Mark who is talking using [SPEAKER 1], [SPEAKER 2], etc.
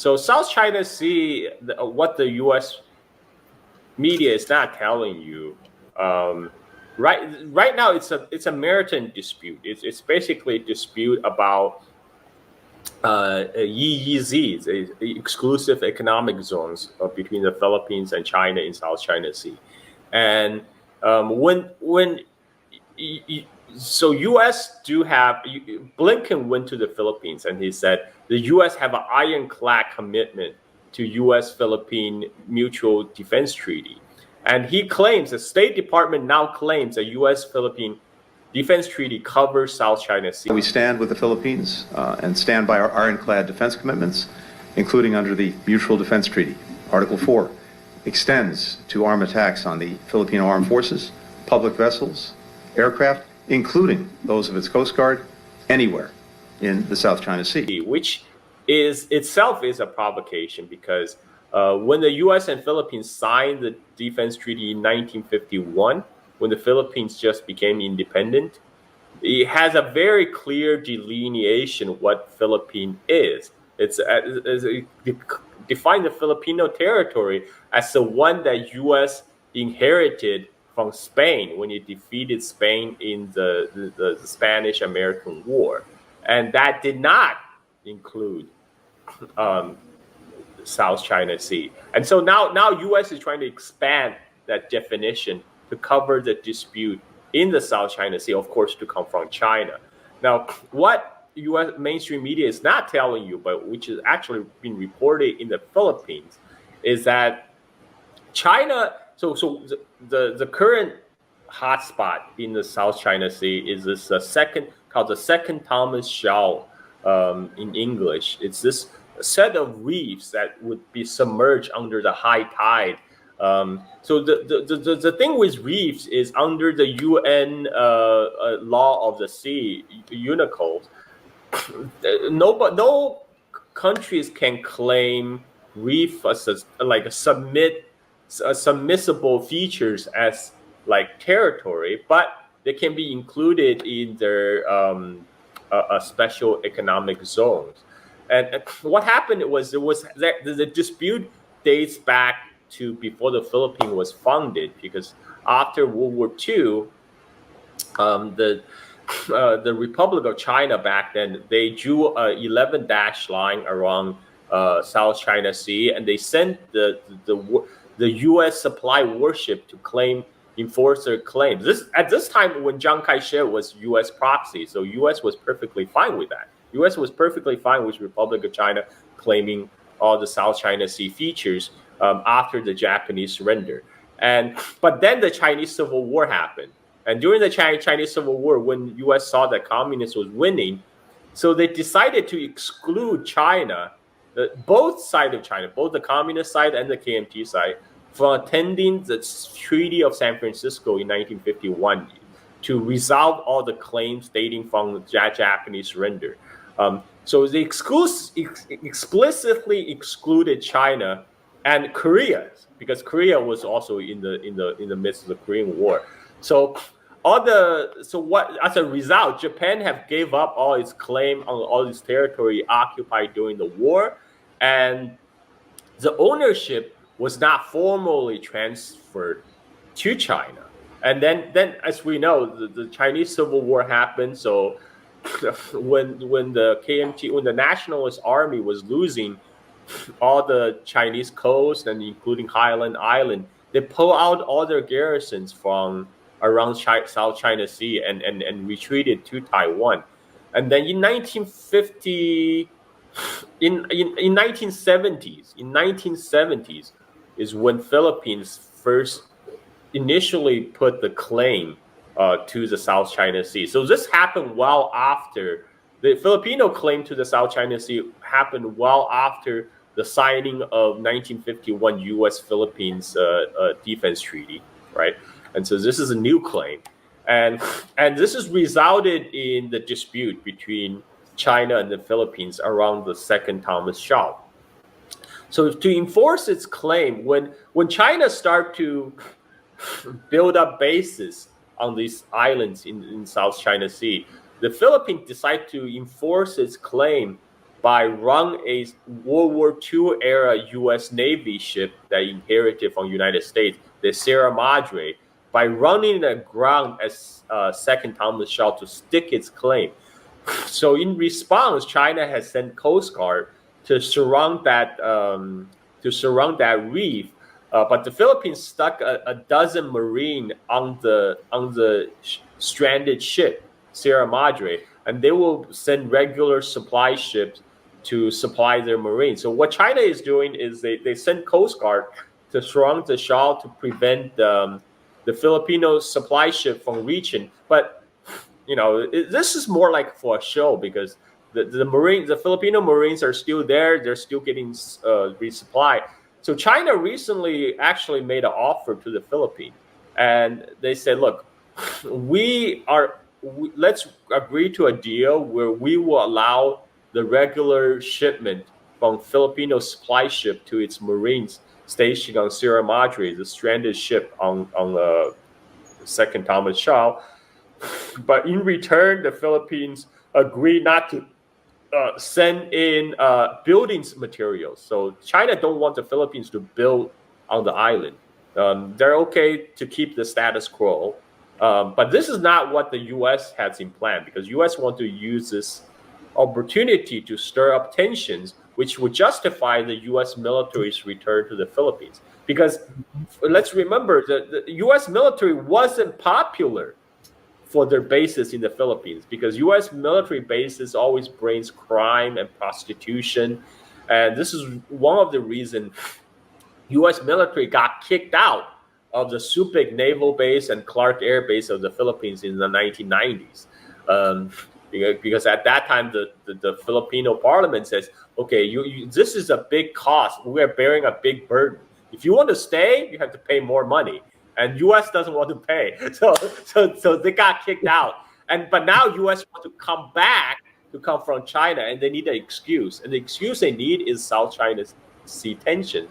[SPEAKER 1] So South China Sea, what the U.S. media is not telling you, right now it's a maritime dispute. It's basically a dispute about EEZs, exclusive economic zones between the Philippines and China in South China Sea, and when so U.S. do have Blinken went to the Philippines and he said the U.S. have an ironclad commitment to U.S.-Philippine Mutual Defense Treaty, and he claims the State Department now claims a U.S.-Philippine Defense Treaty covers South China Sea.
[SPEAKER 2] We stand with the Philippines and stand by our ironclad defense commitments, including under the Mutual Defense Treaty. Article 4 extends to armed attacks on the Filipino armed forces, public vessels, aircraft, including those of its Coast Guard, anywhere in the South China Sea.
[SPEAKER 1] Which is itself is a provocation because when the U.S. and Philippines signed the defense treaty in 1951, when the Philippines just became independent, it has a very clear delineation of what Philippine is. It defines the Filipino territory as the one that U.S. inherited from Spain when it defeated Spain in the Spanish-American War. And that did not include South China Sea. And so now U.S. is trying to expand that definition to cover the dispute in the South China Sea, of course, to confront China. Now, what U.S. mainstream media is not telling you, but which has actually been reported in the Philippines, is that China. So the current hotspot in the South China Sea is this called the second Thomas Shoal in English. It's this set of reefs that would be submerged under the high tide. So the thing with reefs is under the UN law of the sea, UNCLOS, no countries can claim reef as submissible features as like territory, but they can be included in their special economic zones. And what happened was the dispute dates back to before the Philippines was founded, because after World War II, the Republic of China back then, they drew a 11 dash line around South China Sea, and they sent the U.S. supply warship to enforce their claims. At this time when Chiang Kai-shek was U.S. proxy, so U.S. was perfectly fine with that. U.S. was perfectly fine with Republic of China claiming all the South China Sea features after the Japanese surrender. But then the Chinese Civil War happened. And during the Chinese Civil War, when U.S. saw that communists was winning, so they decided to exclude China, both sides of China, both the communist side and the KMT side, from attending the Treaty of San Francisco in 1951 to resolve all the claims dating from the Japanese surrender. So they explicitly excluded China and Korea, because Korea was also in the midst of the Korean War. So as a result, Japan have gave up all its claim on all its territory occupied during the war, and the ownership was not formally transferred to China. And then as we know, the Chinese Civil War happened. So when the Nationalist Army was losing all the Chinese coast and including Highland Island, they pull out all their garrisons from around South China Sea and retreated to Taiwan. And then in 1970s is when Philippines first initially put the claim to the South China Sea. So this happened well after the Filipino claim to the South China Sea happened well after the signing of 1951 U.S.-Philippines defense treaty, right? And so this is a new claim, and this has resulted in the dispute between China and the Philippines around the second Thomas Shoal. So to enforce its claim, when China started to build up bases on these islands in South China Sea, the Philippines decided to enforce its claim by running a World War II era U.S. Navy ship that inherited from United States, the Sierra Madre, by running it aground as Second Thomas Shaw to stick its claim. So in response, China has sent Coast Guard to surround that reef, but the Philippines stuck a dozen Marine on the stranded ship, Sierra Madre, and they will send regular supply ships to supply their Marines. So what China is doing is they send Coast Guard to surround the Shoal to prevent the Filipino supply ship from reaching. But this is more like for a show because the Filipino Marines are still there. They're still getting resupplied. So China recently actually made an offer to the Philippines, and they said, "Look, let's agree to a deal where we will allow the regular shipment from Filipino supply ship to its Marines stationed on Sierra Madre, the stranded ship on the Second Thomas Shaw. But in return, the Philippines agreed not to send in buildings materials. So China don't want the Philippines to build on the island. They're okay to keep the status quo. But this is not what the U.S. has in plan, because U.S. want to use this opportunity to stir up tensions, which would justify the U.S. military's return to the Philippines. Because let's remember, the U.S. military wasn't popular for their bases in the Philippines, because U.S. military bases always brings crime and prostitution. And this is one of the reasons U.S. military got kicked out of the Subic Naval Base and Clark Air Base of the Philippines in the 1990s. Because at that time, the Filipino parliament says, okay, this is a big cost. We are bearing a big burden. If you want to stay, you have to pay more money. And U.S. doesn't want to pay. So they got kicked out. But now U.S. want to come back to confront China, and they need an excuse. And the excuse they need is South China Sea tension.